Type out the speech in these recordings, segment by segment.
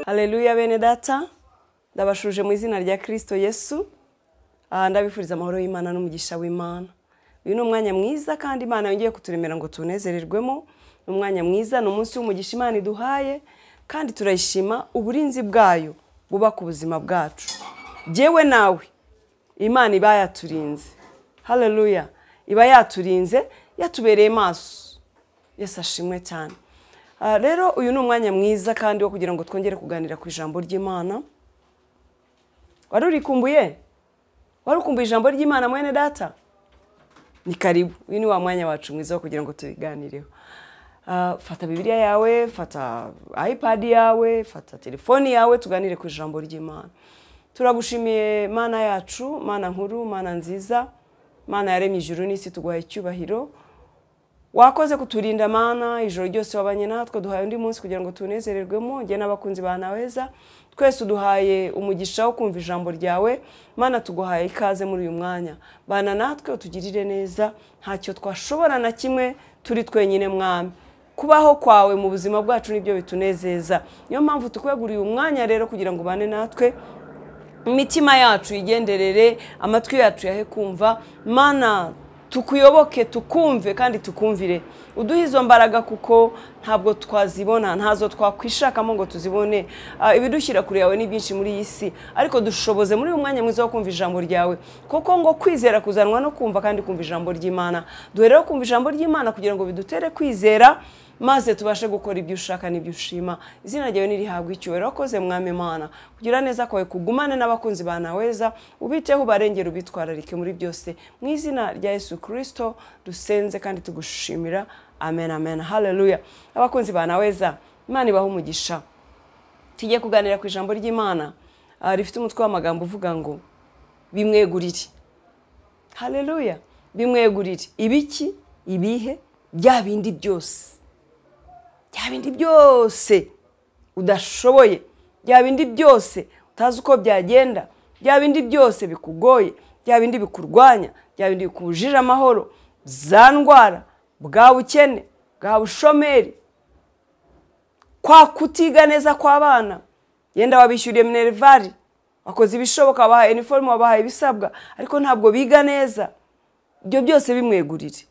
Haleluya bene data, ndabashuje mu izina rya Kristo Yesu. Ndabifuriza amahoro y'Imana n'umugisha w'Imana. Uyu ni umwanya mwiza kandi Imana yongeye kuturemera ngo tunezererwemo. Umwanya mwiza ni umunsi w'umugisha Imana iduhaye kandi turayishima uburinzi bwayo buba ku buzima bwacu. Jewe nawe Imana iba yaturinze. Haleluya. Iba yaturinze, yatubereye maso. Yesu ashimwe cyane. Rero uyu ni umwanya mwiza kandi wo kugira ngo twongere kuganira ku ijambo ry'Imana. Warurikumbuye? Warukumbuye ijambo ry'Imana mwene data? Ni karibu. Uyu ni wa mwanya wacu mwiza wo kugira ngo tubiganireho. Fata Bibiliya yawe, fata iPad yawe, fata telefoni yawe tuganire ku ijambo ry'Imana. Turagushimiye Mana yacu, Mana nkuru, Mana nziza, Mana yaremye ijuru n'isi, tuguhaye icyubahiro. Wakoze kuturinda Mana, ijoro ryose wabanye natwe, duhaye undi munsi kugira ngo tunezererwemo. Nge n'abakunzi ba Naweza twese duhaye umugisha wo kumva ijambo ryawe. Mana tuguhaye ikaze muri uyu mwanya. Bana natwe utugirire neza, ntacyo twashobora na kimwe turi twenyine mwami. Kubaho kwawe mu buzima bwacu nibyo bitunezeza. Niyo mpamvu tukweguriye umwanya rero kugira ngo bane natwe, imitima yacu igenderere, amatwi yacu yahe kumva. Mana tukuyoboke, tukumve kandi tukumvire. Uduhe izo mbaraga kuko ntabwo twazibona, ntazo twakwishakamo ngo tuzibone. Ibidushyira kure yawe ni byinshi muri iyi si, ariko dushoboze muri uyu mwanya mwiza wo kumva ijambo ryawe, kuko ngo kwizera kuzanwa no kumva kandi kumva ijambo ry'Imana. Duhe rero kumva ijambo ry'Imana kugira ngo bidutere kwizera, maze tubashe gukora ibyo ushaka n'ibyo ushima. Izina ryawe nirihabwe icyubahiro. Wakoze mwami Mana, kugira neza kwawe kugumane n'abakunzi ba Naweza, ubiteho ubarengera, ubitwararike muri byose. Mu izina rya Yesu Kristo dusenze kandi tugushimira. Amen, amen. Haleluya. Abakunzi ba Naweza, Imana ibahe umugisha. Tugiye kuganira ku ijambo ry'Imana rifite umutwe w'amagambo uvuga ngo bimwegurire. Haleluya. Bimwegurire. Ibiki? Ibihe? Bya bindi byose. Bya bindi byose udashoboye, bya bindi byose utazi uko byagenda, bya bindi byose bikugoye, bya bindi bikurwanya, bya bindi bikubujije amahoro, za ndwara, bwa bukene, bwa bushomeri, kwa kutiga neza kw'abana. Yenda wabishyuriye minervari, wakoze ibishoboka, wabahaye uniforme, wabahaye ibisabwa, ariko ntabwo biga neza. Ibyo byose bimwegurire.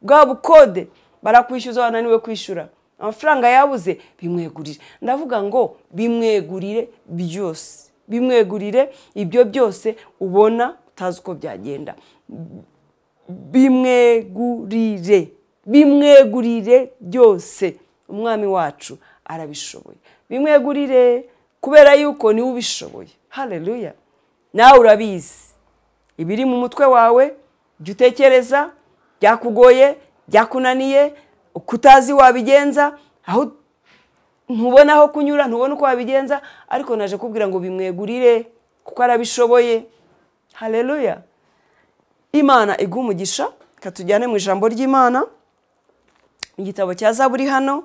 Bwa bukode barakwishyuza wananiwe kwishyura, amafaranga yabuze, bimwegurire. Ndavuga ngo bimwegurire byose. Bimwegurire ibyo byose ubona utazi uko byagenda. Bimwegurire. Bimwegurire byose. Umwami wacu arabishoboye. Bimwegurire kubera yuko ni ubishoboye. Haleluya. Nawe urabizi ibiri mu mutwe wawe, jya utekereza, byakugoye, byakunaniye, kutazi wabigenza, aho ntubona aho kunyura, ntubona uko wabigenza, ariko naje kubwira ngo bimwegurire kuko arabishoboye. Haleluya. Imana iguha umugisha. Katujyane mu ijambo ry'Imana, igitabo cya Zaburi hano,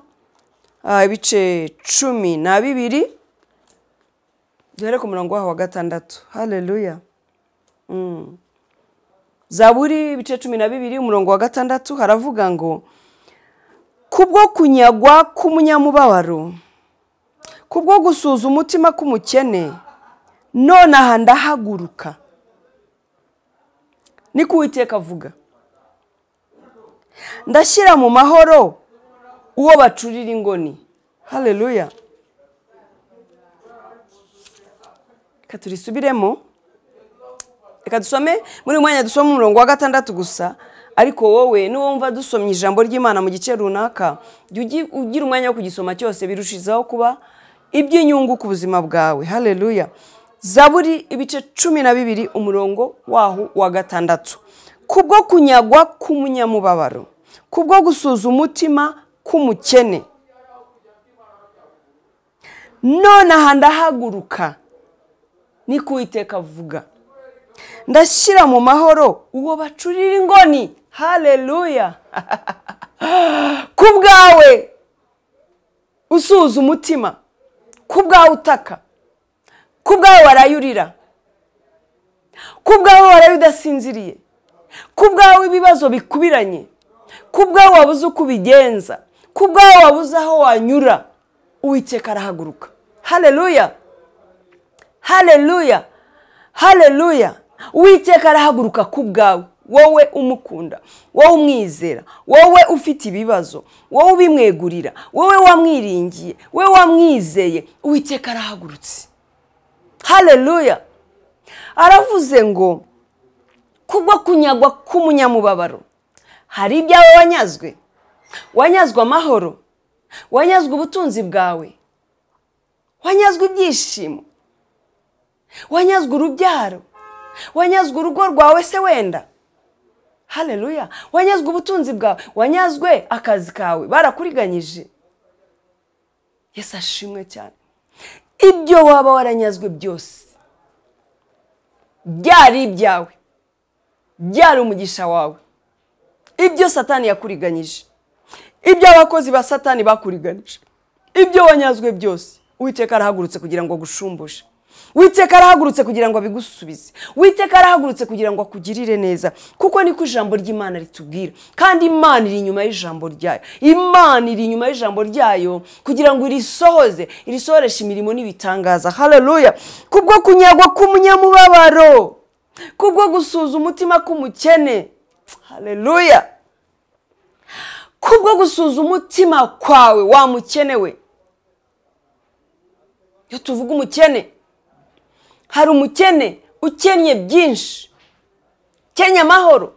ibice 12, duhere ku murongo wa 6. Haleluya. Zaburi ibice 12 umurongo wa 6 haravuga ngo kubwo kunyagwa k'umunyamubabaro, kubwo gusuza umutima k'umukene, none aha ndahaguruka. Niko Uwiteka avuga. Ndashyira mu mahoro uwo bacurira ingoni. Haleluya. Reka turisubiremo. Reka dusome muri mwanya, dusome umurongo wa 6 gusa, ariko wowe nuwumva dusomye ijambo ry'Imana mu gice runaka, ugira umwanya wo kugisoma cyose, birushizaho kuba iby'inyungu ku buzima bwawe. Haleluya. Zaburi ibice 12 umurongo waho wa 6. Kubwo kunyagwa k'umunyamubabaro, kubwo gusuza umutima k'umukene, none aha ndahaguruka. Niko Uwiteka avuga. Ndashyira mu mahoro uwo bacurira ingoni. Haleluya. Kubwawe usuza umutima, kubwawe utaka, kubwawe warayurira, kubwawe waraye udasinziriye, kubwawe ibibazo bikubiranye, kubwawe wabuze uko ubigenza, kubwawe wabuze aho wanyura, Uwiteka arahaguruka. haleluya, haleluya, haleluya. Uwiteka arahaguruka ku bwawe, wowe umukunda, wowe umwizera, wowe ufite ibibazo, wowe ubimwegurira, wowe wamwiringiye, wowe wamwizeye. Uwiteka arahagurutse, haleluya. Aravuze ngo kubwo kunyagwa k'umunyamubabaro hari ibyawe wanyazwe, wanyazwe amahoro, wanyazwe ubutunzi bwawe, wanyazwe ibyishimo, wanyazwe urubyaro, wanyazwe urugo rwawe se wenda, haleluya. Wanyazwe ubutunzi bwawe, wanyazwe akazi kawe, barakuriganyije. Yesu ashimwe cyane. Ibyo waba waranyazwe byose, byari ibyawe, byari umugisha wawe, ibyo Satani yakuriganyije, ibyo abakozi ba Satani bakuriganyije, ibyo wanyazwe byose, Uwiteka arahagurutse kugira ngo agushumbushe. Uwiteka arahagurutse kugira ngo abigusubize. Uwiteka arahagurutse kugira ngo akugirire neza, kuko niko ijambo ry'Imana ritubwira. Kandi Imana iri inyuma y'ijambo ryayo, Imana iri inyuma y'ijambo ryayo kugira ngo irisohoze, irisohoreshe imirimo n'ibitangaza. Haleluya. Kubwo kunyagwa k'umunyamubabaro, kubwo gusuza umutima k'umukene, haleluya, kubwo gusuza umutima kwawe wa mukene we. Iyo tuvuga umukene, hari umukene ukennye byinshi, ukennye amahoro,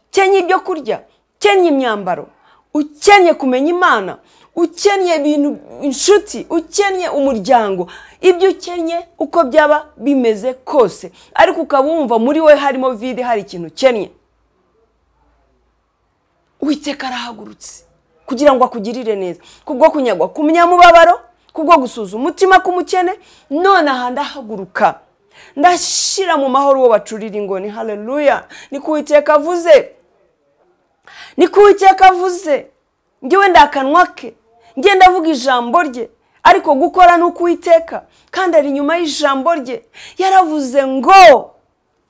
ukennye ibyo kurya, ukennye imyambaro, ukennye kumenya Imana, ukennye ibintu, inshuti, ukennye umuryango. Ibyo ukennye uko byaba bimeze kose, ariko ukaba wumva muri we harimo vide, hari ikintu ukennye. Uwiteka arahagurutse kugira ngo akugirire neza. Kubwo kunyagwa k'umunyamubabaro, kubwo gusuza umutima k'umukene, none aha ndahaguruka, ndashira mu mahoro uwo bacurira ingoni. Haleluya. Niko Uwiteka avuze, niko Uwiteka avuze. Ngewe ndakanwa ke, ngiye ndavuga ijambo rye, ariko gukora nuko Uwiteka kandi ari inyuma y'ijambo rye. Yaravuze ngo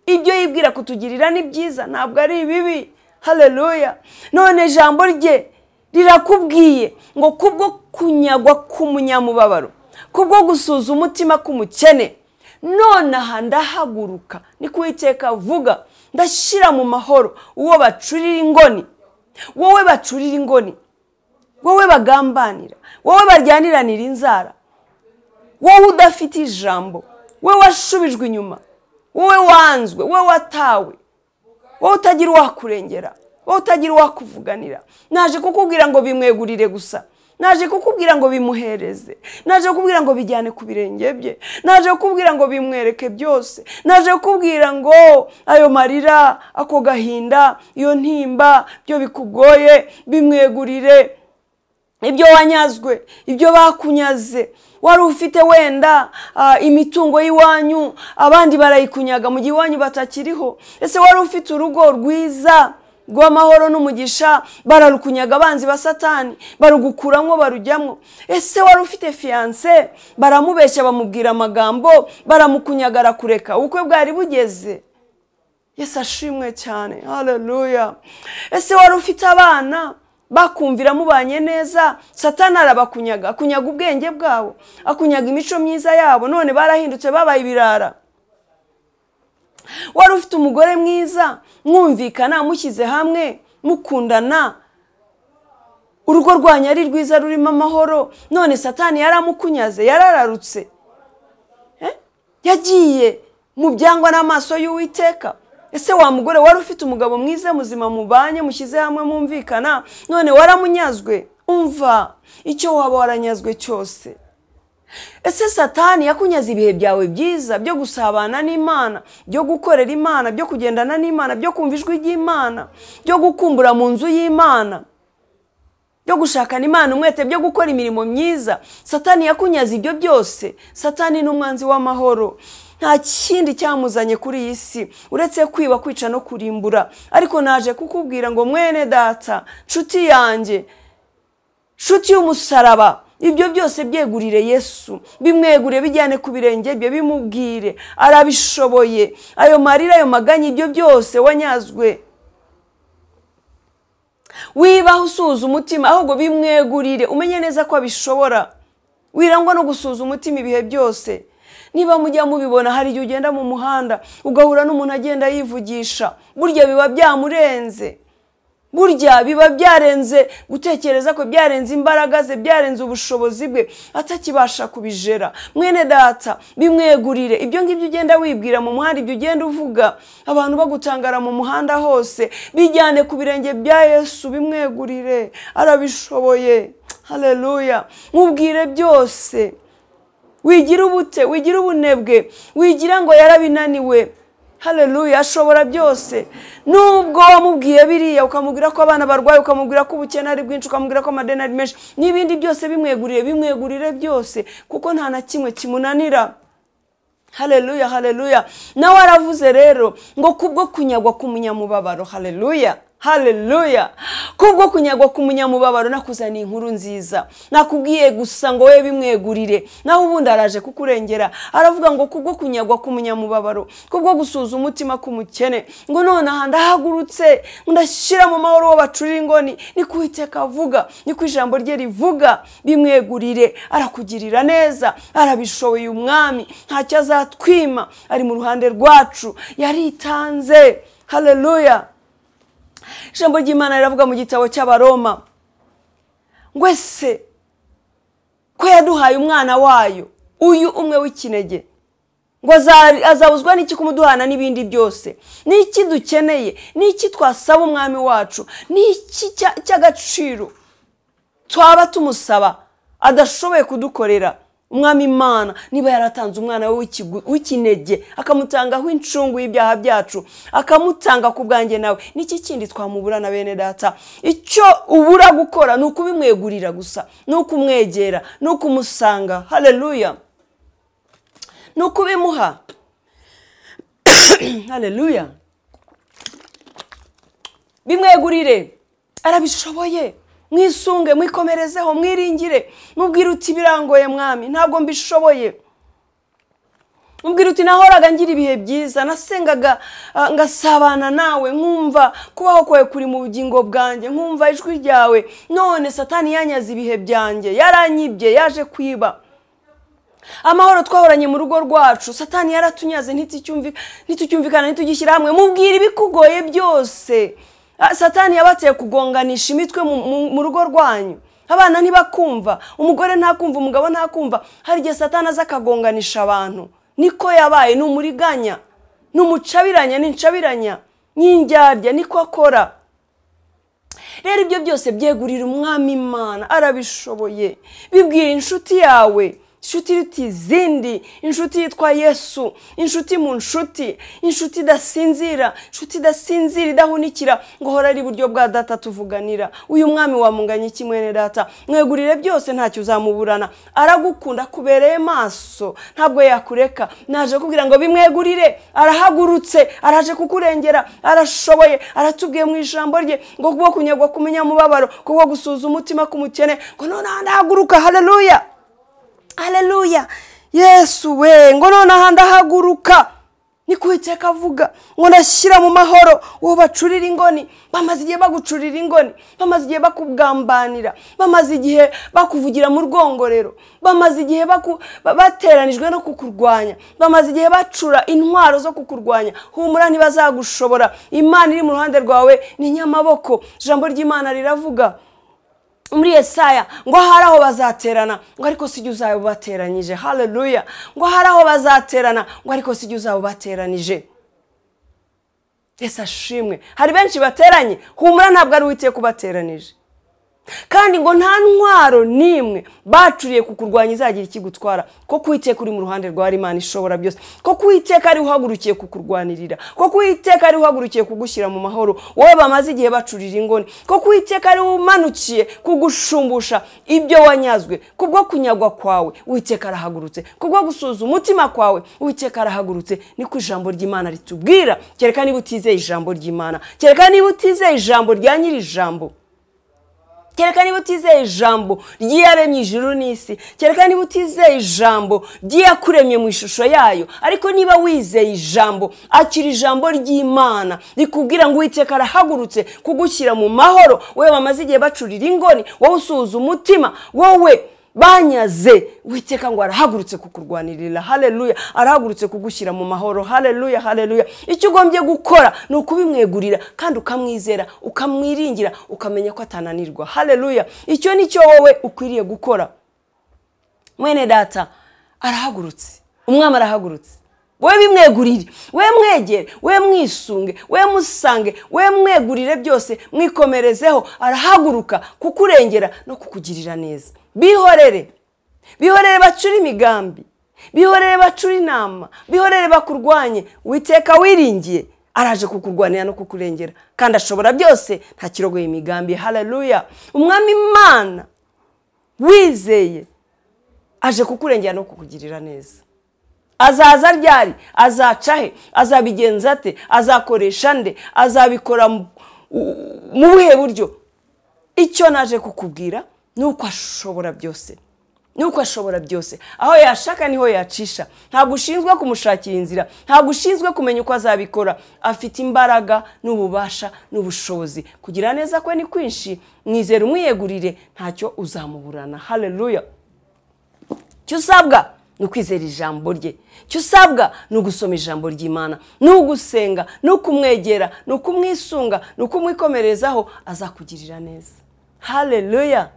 ibyo yibwira kutugirira ni byiza, ntabwo ari ibibi. Haleluya. None ijambo rye rirakubwiye ngo kubwo kunyagwa k'umunyamubabaro, kubwo gusuza umutima k'umukene, none aha ndahaguruka, niko Uwiteka avuga, ndashira mu mahoro uwo bacurira ingoni. Wowe bacurira ingoni, wowe bagambanira, wowe baryanyiranira inzara, wowe udafite ijambo, wowe washubijwe inyuma, wowe wanzwe, wowe watawe, wowe utagira uwakurengera, wowe utagira uwakuvuganira. Naje kukubwira ngo bimwegurire gusa, naje kukubwira ngo bimuhereze, naje kukubwira ngo bijyane ku birenge bye, naje kukubwira ngo bimwereke byose, naje kukubwira ngo ayo marira, ako gahinda, iyo ntimba byo bikugoye bimwegurire. Ibyo wanyazwe, ibyo bakunyaze, wari ufite wenda imitungo y'iwanyu, abandi barayikunyaga mu gihe iwanyu batakiriho. Ese wari ufite urugo rwiza rw'amahoro n'umugisha, bararukunyaga abanzi ba Satani, barugukuramo barujyamo. Ese wari ufite fiancé, baramubeshya bamubwira amagambo, baramukunyaga arakureka, ubukwe bwari bugeze. Yesu ashimwe cyane. Haleluya. Ese wari ufite abana, bakumvira mubanye neza, Satani arabakunyaga, akunyaga ubwenge bwabo, akunyaga imico myiza yabo, none barahindutse babaye ibirara. Wari ufite umugore mwiza, mwumvikana, mushyize hamwe, mukundana, urugo rwanyu ari rwiza rurimo amahoro, none Satani yaramukunyaze, yarararutse, yagiye mu byangwa n'amaso y'Uwiteka. Ese wa mugore wari ufite umugabo mwiza muzima, mubanye, mushyize hamwe, mumvikana, none waramunyazwe. Umva, icyo waba waranyazwe cyose. Ese Satani yakunyaze ibihe byawe byiza byo gusabana n'Imana, byo gukorera Imana, byo kugendana n'Imana, byo kumva ijwi ry'Imana, byo gukumbura mu nzu y'Imana, byo gushakana Imana umwete, byo gukora imirimo myiza. Satani yakunyaze ibyo byose. Satani ni umwanzi w'amahoro, nta kindi cyamuzanye kuri iyi si uretse kwiba, kwica no kurimbura. Ariko naje kukubwira ngo mwene data, nshuti yanjye, nshuti y'umusaraba, ibyo byose byegurire Yesu, bimwegure, bijyane ku birenge bye, bimubwire, arabishoboye. Ayo marira, ayo maganya, ibyo byose wanyazwe, wibaho usuza umutima, ahubwo bimwegurire, umenye neza ko abishobora. wirangwa no gusuza umutima ibihe byose. Niba mujya mubibona, hari igihe ugenda mu muhanda ugahura n'umuntu agenda yivugisha, burya biba byamurenze, burya biba byarenze gutekereza ko, byarenze imbaraga ze, byarenze ubushobozi bwe, atakibasha kubijera. Mwene data, bimwegurire. Ibyo ngibyo ugenda wibwira mu muhanda, ibyo ugenda uvuga abantu bagutangara mu muhanda hose, bijyane ku birenge bya Yesu, bimwegurire. Arabishoboye. Haleluya. Mubwire byose. Wigira ubute, wigira ubunebwe, wigira ngo yarabinaniwe. Haleluya. Ashobora byose. Nubwo wamubwiye biriya, ukamubwira ko abana barwaye, ukamubwira ko ubukene ari bwinshi, ukamubwira ko amadeni ari menshi, n'ibindi byose bimwegurire byose, kuko nta na kimwe kimunanira. Haleluya, haleluya. Nawe aravuze rero ngo kubwo kunyagwa k'umunyamubabaro. Haleluya, haleluya. Kubwo kunyagwa k'umunyamubabaro nakuzaniye inkuru nziza. Nakubwiye gusa ngo we bimwegurire, naho ubundi araje kukurengera. Aravuga ngo kubwo kunyagwa k'umunyamubabaro, kubwo gusuza umutima k'umukene, ngo none aha ndahagurutse, ndashyira mu mahoro wo bacurira ingoni. Ni ku Uwiteka avuga, ni ku ijambo rye rivuga. Bimwegurire. Arakugirira neza, arabishoboye umwami, ntacyo azatwima, ari mu ruhande rwacu, yaritanze. Haleluya. Ijambo ry'Imana riravuga mu gitabo cy'Abaroma ngo ese ko yaduhaye umwana wayo, uyu umwe w'ikinege, ngo azabuzwa n'iki kumuduhana n'ibindi byose? N'iki dukeneye? N'iki twasaba umwami wacu? N'iki cy'agaciro twaba tumusaba adashoboye kudukorera? Umwami Imana niba yaratanze umwana we w'ikinege, akamutangaho incungu y'ibyaha byacu, akamutanga ku bwanjye nawe, n'iki kindi twamuburana bene data? Icyo ubura gukora ni ukubimwegurira gusa, ni ukumwegera, ni ukumusanga. Haleluya. Ni ukubimuha. Haleluya. Bimwegurire. Arabishoboye. Mwisunge, mwikomerezeho, mwiringire. Mubwire uti birangoye mwami, ntabwo mbishoboye. Mubwire uti nahoraga ngira ibihe byiza, nasengaga ngasabana nawe, nkumva kubaho kwawe kuri mu bugingo bwanjye, nkumva ijwi ryawe, none Satani yanyaze ibihe byanjye, yaranyibye, yaje kwiba amahoro twahoranye mu rugo rwacu. Satani yaratunyaze, ntitucyumvikana, ntitugishyira hamwe. Mubwire ibikugoye byose. Satani yabateye kugonganisha imitwe mu rugo rwanyu. Abana ntibakumva, umugore ntakumva, umugabo ntakumva. Hari igihe Satani aza akagonganisha abantu. Niko yabaye, n'umuriganya, n'umucabiranya, n'incabiranya, n'indyarya, niko akora. Rero ibyo byose byegurira umwami Imana, arabishoboye. Bibwira inshuti yawe, inshuti iruta izindi, inshuti yitwa Yesu, inshuti mu nshuti, inshuti idasinzira, inshuti idasinzira, idahunikira, ngo hora ari iburyo bwa data tuvuganira. Uyu mwami wamunganya iki mwene data? Mwegurire byose, ntacyo uzamuburana. Aragukunda, kubereye maso, ntabwo yakureka. Naje kubwira ngo bimwegurire. Arahagurutse, araje kukurengera, arashoboye. Aratubwiye mu ijambo rye ngo kubwo kunyagwa k'umunyamubabaro, kubwo gusuza umutima k'umukene, ngo none ndahaguruka. Haleluya. Haleluya. Yesu we, ngo none aha ndahaguruka. Ni ku Uwiteka avuga, ngo ndashyira mu mahoro uwo bacurira ingoni. Bamaze igihe bagucurira ingoni, bamaze igihe bakugambanira, bamaze igihe bakuvugira mu rwongorero, bamaze igihe bateranijwe no kukurwanya, bamaze igihe bacura intwaro zo kukurwanya. Humura, ntibazagushobora. Imana iri mu ruhande rwawe, ni nyamaboko. Ijambo ry'Imana riravuga muri Yesaya ngo hari aho bazaterana, ngo ariko sijye uzabateranyije. Haleluya. Ngo hari aho bazaterana, ngo ariko sijye uzabateranije. Yesu ashimwe. Hari benshi bateranye, humura, ntabwo ari Uwiteka kubateranije. Kandi ngo nta ntwaro nimwe bacuriye kukurwanya izagira ikigutwara, ko Uwiteka uri mu ruhande rwa Imana ishobora byose, ko Uwiteka ari uhagurukiye kukurwanirira, ko Uwiteka ari uhagurukiye kugushyira mu mahoro wowe bamaze igihe bacurira ingoni, ko Uwiteka ari umanukiye kugushumbusha ibyo wanyazwe. Kubwo kunyagwa kwawe Uwiteka arahagurutse, kubwo gusuza umutima kwawe Uwiteka arahagurutse. Niko ijambo ry'Imana ritubwira. Kereka niba utizeye ijambo ry'Imana, kereka niba utizeye ijambo rya nyiri ijambo, kereka niba utizeye ijambo ry'iyaremye ijuru n'isi, kereka niba utizeye ijambo ry'iyakuremye mu ishusho yayo. Ariko niba wizeye ijambo, akira ijambo ry'Imana rikubwira ngo Uwiteka arahagurutse kugushyira mu mahoro wowe bamaze igihe bacurira ingoni, wowe usuza umutima, wowe banyaze, Uwiteka ngo arahagurutse kukurwanirira. Haleluya. Arahagurutse kugushyira mu mahoro. Haleluya, haleluya. Icyo ugombye gukora ni ukubimwegurira kandi ukamwizera, ukamwiringira, ukamenya ko atananirwa. Haleluya. Icyo nicyo wowe ukwiriye gukora. Mwene data arahagurutse, umwami arahagurutse. We bimwegurire, we mwegere, we mwisunge, we musange, we mwegurire byose, mwikomerezeho. Arahaguruka kukurengera no kukugirira neza. Bihorere bacura imigambi, bihorere bacura inama, bihorere bakurwanye. Uwiteka wiringiye araje kukurwanira no kukurengera kandi ashobora byose, nta kirogoye imigambi. Haleluya. Umwami Imana wizeye aje kukurengera no kukugirira neza. Azaza ryari, azacahe, azabigenza ate, azakoresha nde, azabikora mu buhe buryo? Icyo naje kukubwira nuko ashobora byose, nuko ashobora byose. Aho yashaka niho yacisha. Ntabwo ushinzwe kumushakira inzira, ntabwo ushinzwe kumenya uko azabikora. Afite imbaraga n'ububasha n'ubushobozi. Kugira neza kwe ni kwinshi, mwizere umwiyegurire, ntacyo uzamuburana. Haleluya. Cyo usabwa ni ukwizera ijambo rye, cyo usabwa ni ugusoma ijambo ry'Imana, ni ugusenga, ni ukumwegera, ni ukumwisunga, ni ukumwikomerezaho, azakugirira neza. Haleluya.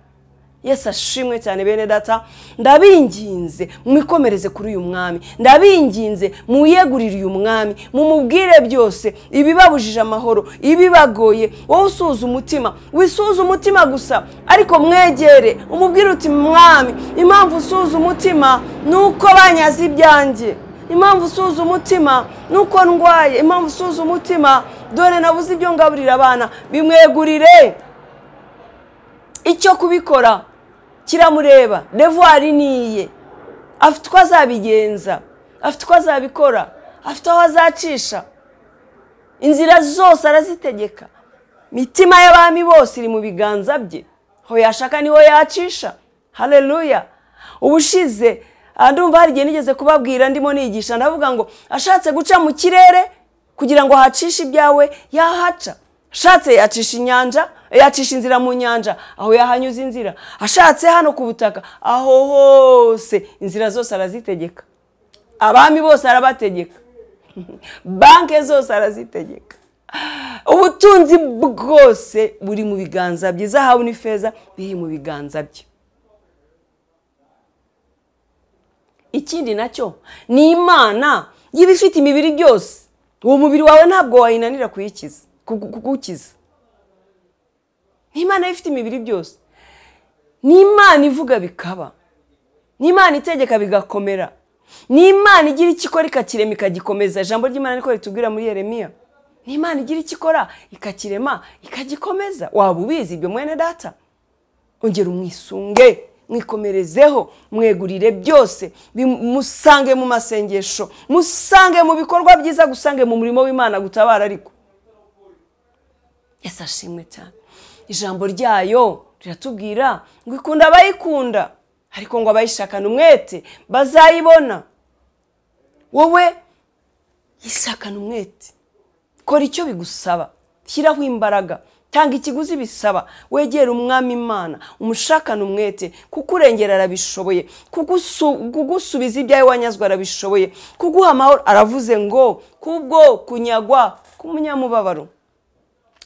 Yesu ashimwe cyane bene data. Ndabinginze mwikomereze kuri uyu mwami, ndabinginze muyegurire uyu mwami, mumubwire byose, ibibabujije amahoro, ibibagoye. Wowe usuza umutima, wisuza umutima gusa, ariko mwegere umubwire uti mwami, impamvu usuza umutima nuko banyaze ibyanjye, impamvu usuza umutima nuko ndwaye, impamvu usuza umutima dore nabuze ibyo ngaburira abana. Bimwegurire. Icyo kubikora kiramureba, devoir niye. Afite uko azabigenza, afite uko azabikora, afite aho azacisha. Inzira zose arazitegeka. Mitima y'abami bose iri mu biganza bye. Ho yashaka niho yacisha. Haleluya. Ubushize ndumva hari igihe nigeze kubabwira ndimo nigisha, ndavuga ngo ashatse guca mu kirere kugira ngo hacishe ibyawe yahaca. Ashatse yacisha inyanja, yacisha inzira mu nyanja, aho yahanyuze inzira. Ashatse hano ku butaka, aho hose inzira zose arazitegeka. Abami bose arabategeka. Banke zose arazitegeka. Ubutunzi bwose buri mu biganza bye, zahabu n'ifeza biri mu biganza bye. Ikindi nacyo ni Imana y'ibifite imibiri byose. Uwo mubiri wawe ntabwo wayinanira kuyikiza, kugukiza. Ni Imana ifite imibiri byose. Ni Imana ivuga bikaba. Ni Imana itegeka bigakomera. Ni Imana igira ikikora ikakirema ikagikomeza. Ijambo ry'Imana niko ritubwira muri Yeremiya. Ni Imana igira ikikora ikakirema ikagikomeza. Waba ubizi ibyo mwene data? Ongera umwisunge, mwikomerezeho, mwegurire byose, musange mu masengesho, musange mu bikorwa byiza, gusange mu murimo w'Imana gutabara. Ariko Yesu ashimwe cyane. Ijambo ryayo riratubwira ngo ikunda abayikunda, ariko ngo abayishakana umwete bazayibona. Wowe yishakana umwete, kora icyo bigusaba, shyiraho imbaraga, tanga ikiguzi bisaba. Wegera umwami Imana, umushakana umwete, kukurengera arabishoboye, kugusubiza ibyawe wanyazwa arabishoboye, kuguha amahoro. Aravuze ngo kubwo kunyagwa k'umunyamubabaro,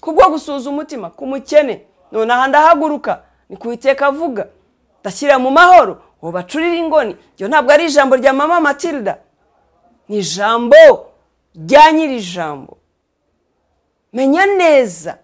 kubwo gusuza umutima kumukene, none aha ndahaguruka, ni Uwiteka avuga, ndashyira mu mahoro uwo bacurira ingoni. Iyo ntabwo ari ijambo rya mama Matilda, ni ijambo rya nyiri ijambo. Menya neza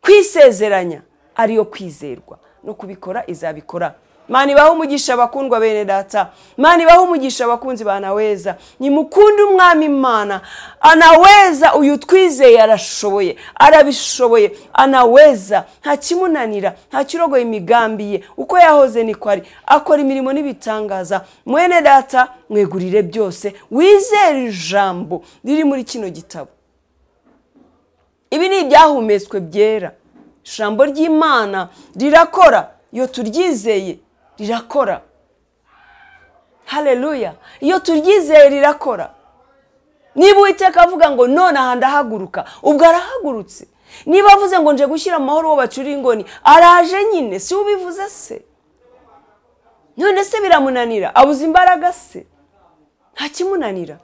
kwisezeranya ariyo kwizerwa, no kubikora izabikora. Mani baho umugisha bakundwa bene data, mani baho umugisha abakunzi banaweza. Nimukunde umwami Imana, anaweza. Uyu twizeye arashoboye, arabishoboye, anaweza. Nta kimunanira, nta kirogoye imigambi ye. Uko yahoze niko ari, akora imirimo n'ibitangaza. Mwene data, mwegurire byose, wizere ijambo riri muri kino gitabo. Ibi ni ibyahumetswe byera. Ijambo ry'Imana rirakora, iyo turyizeye rirakora. Haleluya. Iyo turyizeye rirakora. Niba Uwiteka avuga ngo none aha ndahaguruka, ubwo arahagurutse. niba avuze ngo nje gushyira mu mahoro uwo bacurira ingoni araje nyine, si ubivuze se? None se biramunanira? Abuze imbaraga se? Nta kimunanira,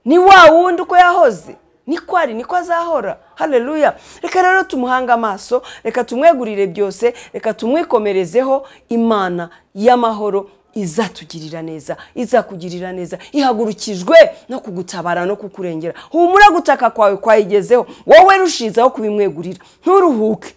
ni wa wundi uko yahoze niko ari, niko azahora. Haleluya. Reka rero tumuhanga amaso, reka tumwegurire byose, reka tumwikomerezeho. Imana y'amahoro izatugirira neza, izakugirira neza, ihagurukijwe no kugutabara no kukurengera. Humura, gutaka kwawe kwayigezeho, wowe rushizaho kubimwegurira, nturuhuke.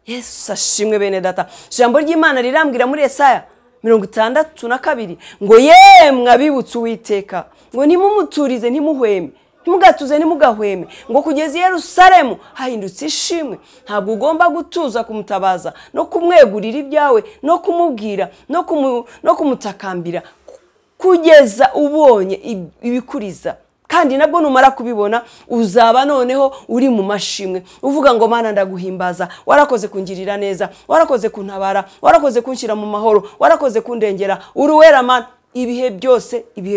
Yesu ashimwe bene data. Ijambo ry'Imana rirambwira muri Yesaya 62 ngo yemwe abibutse Uwiteka, ngo nimumuturize ntimuhweme, ntimugatuze ntimugahweme, ngo kugeza i Yerusalemu hahindutse ishimwe. Ntabwo ugomba gutuza kumutabaza no kumwegurira ibyawe no kumubwira no kumutakambira kugeza ubonye ibikuriza. Kandi nabwo numara kubibona uzaba noneho uri mu mashimwe, uvuga ngo Mana ndaguhimbaza, warakoze kungirira neza, warakoze kuntabara, warakoze kunshyira mu mahoro, warakoze kundengera, uruwera Mana. Ibihe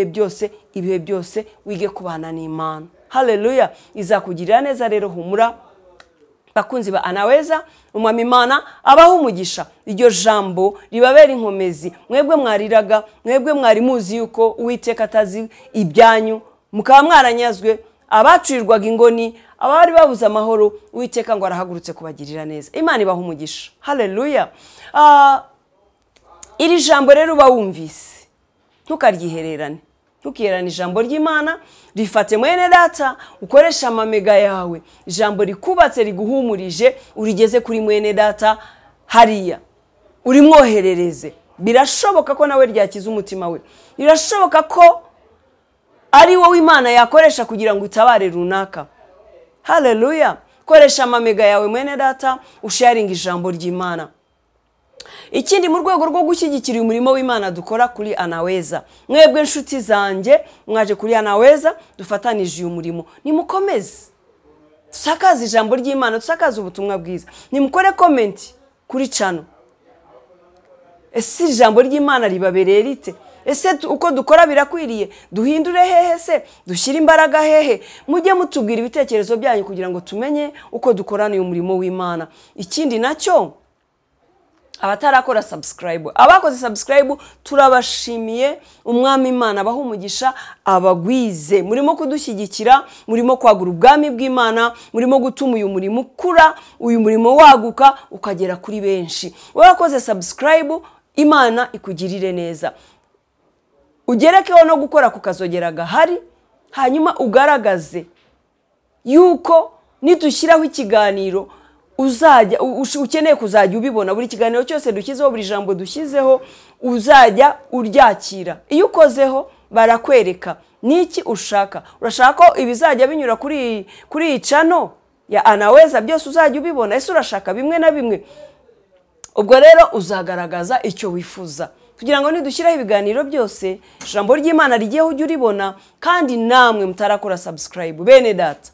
byose wige kubana n'Imana. Haleluya. Izakugirira neza rero, humura. Bakunzi ba Anaweza, umwami Imana abaho umugisha. Iryo jambo ribabera inkomezi, mwebwe mwariraga, mwebwe mwari muzi yuko Uwiteka atazi ibyanyu, mukaba mwaranyazwe, abacirirwaga ingoni, abari babuze amahoro, Uwiteka ngo arahagurutse kubagirira neza. Imana ibaho umugisha. Haleluya. Iri jambo rero bawumvise, ntukaryihererane, ntukihererane ijambo ry'Imana. Rifate mwene data, ukoresha amamega yawe, ijambo rikubatse riguhumurije urigeze kuri mwene data hariya, urimwoherereze. Birashoboka ko nawe ryakiza umutima we, birashoboka ko ari wowe Imana yakoresha kugira ngo utabare runaka. Haleluya. Koresha amamega yawe mwene data, usharinga ijambo ry'Imana. Ikindi, mu rwego rwo gushyigikira umurimo w'Imana dukora kuri Anaweza, mwebwe nshuti zanjye mwaje kuri Anaweza, dufatanije uyu murimo, nimukomeze dusakaze ijambo ry'Imana, dusakaze ubutumwa bwiza. Nimukore comment kuri channel. Ese ijambo ry'Imana ribabereye rite? Ese uko dukora birakwiriye? Duhindure hehe se? Dushyira imbaraga hehe? Mujye mutubwira ibitekerezo byanyu kugira ngo tumenye uko dukorana uyu murimo w'Imana. Ikindi nacyo, abatarakora subscribe, abakoze subscribe turabashimiye. Umwami Imana abaho umugisha, abagwize. Murimo kudushyigikira, murimo kwagura ubwami bw'Imana, murimo gutuma uyu murimo ukura, uyu murimo waguka ukagera kuri benshi. Wakoze subscribe, Imana ikugirire neza. Ugerekeho no gukora kukazogera gahari, hanyuma ugaragaze yuko nidushyiraho ikiganiro uzajya ukeneye kuzajya ubibona. Buri kiganiro cyose dushyizeho, buri jambo dushyizeho uzajya uryakira. Iyo ukozeho barakwereka niki ushaka. Urashaka ko ibizajya binyura kuri channel ya Anaweza byose uzajya ubibona? Ese urashaka bimwe na bimwe? Ubwo rero uzagaragaza icyo wifuza kugira ngo nidushyiraho ibiganiro byose ijambo ry'Imana rigiye ujye uribona. Kandi namwe mutarakora subscribe, bene data,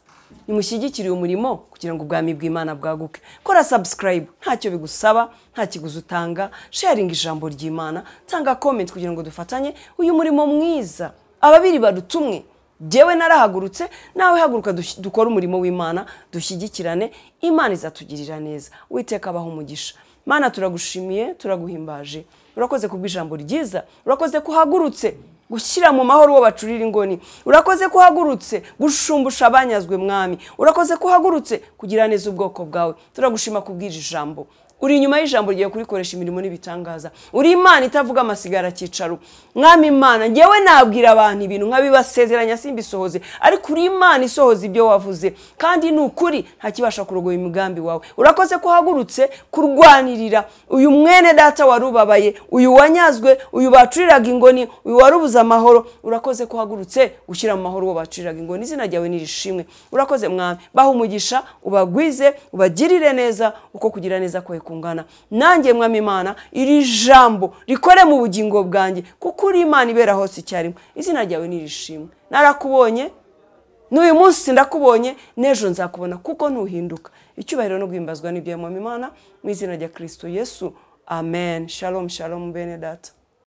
nimushyigikire uyu murimo kugira ngo ubwami bw'Imana bwaguke. Kora subscribe, ntacyo bigusaba, nta kiguzi utanga. Sharing ijambo ry'Imana, tanga comment kugira ngo dufatanye uyu murimo mwiza. Ababiri badutumwe, jewe narahagurutse, nawe haguruka dukora umurimo w'Imana, dushyigikirane. Imana izatugirira neza. Uwiteka abaho umugisha. Mana turagushimiye, turaguhimbaje. Urakoze kubw'ijambo ryiza, urakoze kuhagurutse gushyira mu mahoro uwo bacurira ingoni, urakoze kuhagurutse gushumbusha abanyazwe mwami, urakoze kuhagurutse kugira neza ubwoko bwawe. Turagushima kubw'iri jambo. Uri inyuma y'ijambo ryawe kurikoresha imirimo n'ibitangaza. Uri Imana itavuga amasigara cyicaro. Mwami Imana, ngewe nabwira abantu ibintu nkabibasezeranya simbisohoze, ariko uri Imana isohoza ibyo wavuze, kandi nukuri nta kibasha kurogoya imigambi wawe. Urakoze kuhagurutse kurwanirira uyu mwene data warubabaye, uyu wanyazwe, uyu bacuriraga ingoni, uyu warubuza amahoro. Urakoze kuhagurutse gushyira mu mahoro uwo bacuriraga ingoni. Izina ryawe nirishimwe. Urakoze mwami, baho umugisha, ubagwize, ubagirire neza uko kugira neza kwawe kungana. Nanjye mwami Imana, iri jambo rikore mu bugingo bwanjye, kuko uri Imana ibera hose icyarimwe. Izina ryawe nirishimwe. Narakubonye, n'uyu munsi ndakubonye, n'ejo nzakubona kuko ntuhinduka. Icyubahiro no guhimbazwa n'ibyo mwami Imana, mu izina rya Kristo Yesu. Amen. Shalom shalom bene data.